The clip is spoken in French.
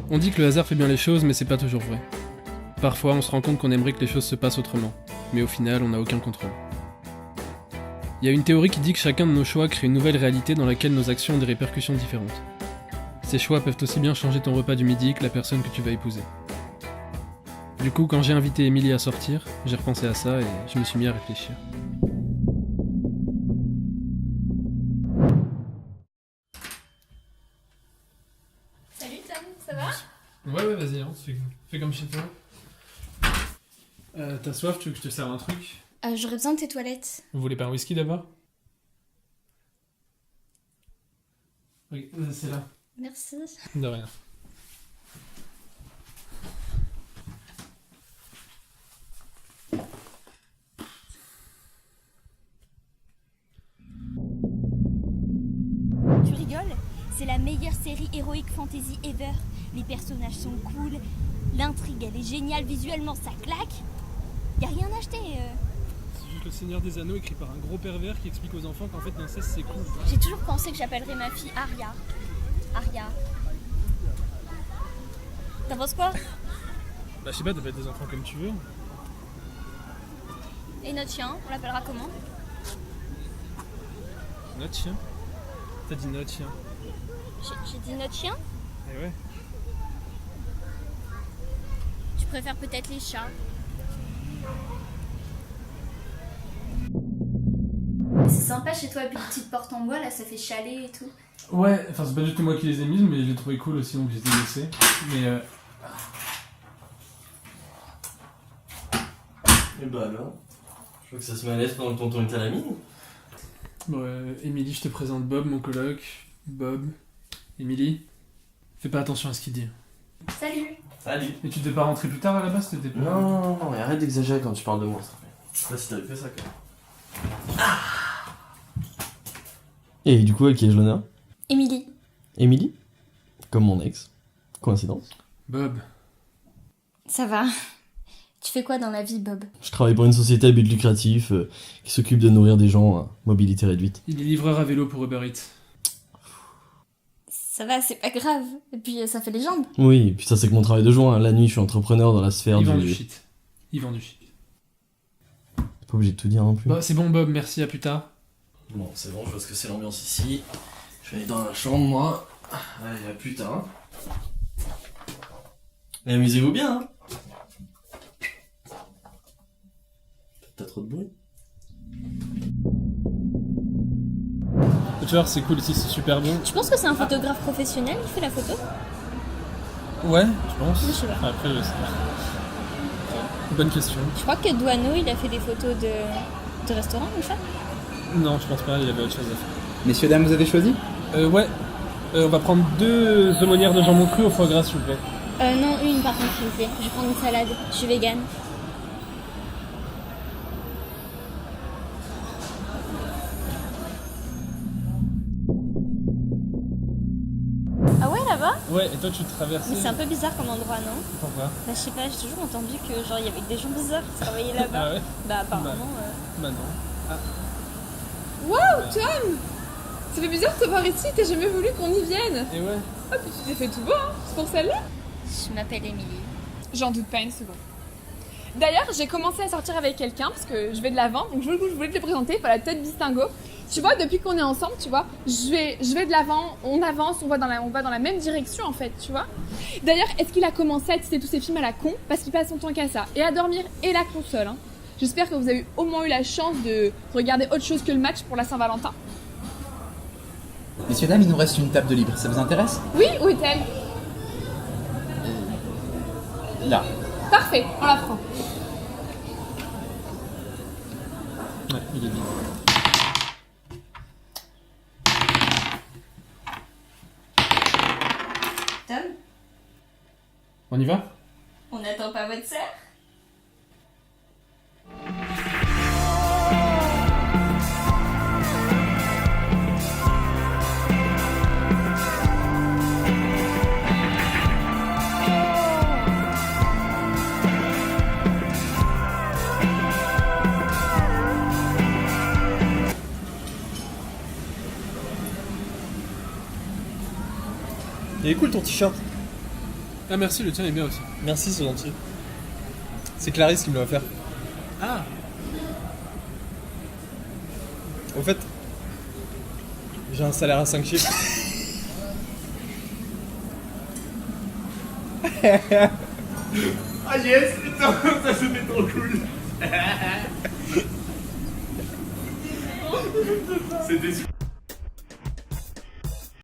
On dit que le hasard fait bien les choses, mais c'est pas toujours vrai. Parfois, on se rend compte qu'on aimerait que les choses se passent autrement, mais au final, on n'a aucun contrôle. Il y a une théorie qui dit que chacun de nos choix crée une nouvelle réalité dans laquelle nos actions ont des répercussions différentes. Ces choix peuvent aussi bien changer ton repas du midi que la personne que tu vas épouser. Du coup, quand j'ai invité Émilie à sortir, j'ai repensé à ça et je me suis mis à réfléchir. Salut Tom, ça va? Ouais, vas-y, hein, fais comme chez toi. T'as soif, tu veux que je te serve un truc? J'aurais besoin de tes toilettes. Vous voulez pas un whisky d'abord? Oui, c'est là. Merci. De rien. Tu rigoles? C'est la meilleure série héroïque fantasy ever. Les personnages sont cool, l'intrigue elle est géniale, visuellement ça claque. Y a rien à acheter. C'est juste le Seigneur des Anneaux écrit par un gros pervers qui explique aux enfants qu'en fait l'inceste c'est cool. J'ai toujours pensé que j'appellerais ma fille Aria. Aria. T'en penses quoi? Bah je sais pas, t'as fait des enfants comme tu veux. Et notre chien, on l'appellera comment? Notre chien? T'as dit notre chien. J'ai dit notre chien? Eh ouais. Tu préfères peut-être les chats? C'est sympa chez toi, puis les petites portes en bois, là, ça fait chalet et tout. Ouais, enfin c'est pas juste moi qui les ai mises, mais je les trouvais cool aussi donc je les ai laissées. Mais Et bah alors, je crois que ça se met à l'aise pendant que tonton est à la mine. bon, Émilie, je te présente Bob, mon coloc. Bob. Émilie, fais pas attention à ce qu'il dit. Salut. Salut. Et tu devais pas rentrer plus tard à la base, t'étais pas... Non, et arrête d'exagérer quand tu parles de moi, ça fait. Je sais pas si t'avais fait ça quand même. Et du coup, à qui ai-je l'honneur? Émilie. Émilie? Comme mon ex. Coïncidence. Bob. Ça va. Tu fais quoi dans la vie, Bob? Je travaille pour une société à but lucratif qui s'occupe de nourrir des gens à mobilité réduite. Il est livreur à vélo pour Uber Eats. Ça va, c'est pas grave. Et puis ça fait les jambes. Oui, et puis ça c'est que mon travail de joint. La nuit, je suis entrepreneur dans la sphère Il du... vend du shit. Il vend du shit. T'es pas obligé de tout dire non plus. Bah c'est bon Bob, merci, à plus tard. Bon, c'est bon, je vois ce que c'est l'ambiance ici. Je vais aller dans la chambre, moi. Allez, à plus tard. Et amusez-vous bien, hein. T'as trop de bruit? Tu vois, c'est cool ici, c'est super bon. Tu penses que c'est un photographe professionnel qui fait la photo? Ouais, je pense. Je sais pas. Après, je sais pas. Bonne question. Je crois que Douaneau il a fait des photos de restaurants, ou ça? Non, je pense pas, il avait autre chose à faire. Messieurs, dames, vous avez choisi? Ouais. On va prendre 2 aumônières de jambon cru au foie gras, s'il vous plaît. Non, une par contre, s'il vous plaît. Je vais prendre une salade. Je suis végane. Ah ouais, là-bas? Ouais, et toi tu traverses. Mais c'est un peu bizarre comme endroit, non? Pourquoi? Bah, je sais pas, j'ai toujours entendu que genre il y avait des gens bizarres qui travaillaient là-bas. Ah ouais? Bah, apparemment. Bah non. Waouh, Tom! Ça fait bizarre de te voir ici, t'as jamais voulu qu'on y vienne. Et ouais. Ah, puis tu t'es fait tout beau, hein? C'est pour celle-là? Je m'appelle Émilie. J'en doute pas une seconde. D'ailleurs, j'ai commencé à sortir avec quelqu'un parce que je vais de l'avant, donc je voulais te le présenter, pas la tête distingo. Tu vois, depuis qu'on est ensemble, tu vois, je vais de l'avant, on avance, on va dans la même direction en fait, tu vois. D'ailleurs, est-ce qu'il a commencé à tester tous ses films à la con parce qu'il passe son temps qu'à ça et à dormir et la console, hein. J'espère que vous avez au moins eu la chance de regarder autre chose que le match pour la Saint-Valentin. Messieurs, dames, il nous reste une table de libre. Ça vous intéresse? Oui, où est-elle? Là. Parfait, on la prend. Ouais, il est bien. Tom, On y va? on n'attend pas votre sœur? Il est cool ton t-shirt. Ah merci, le tien est bien aussi. Merci, c'est gentil. C'est Clarisse qui me l'a offert. Ah. Au fait, j'ai un salaire à 5 chiffres. Ah yes, putain, ça c'était trop cool. C'était super.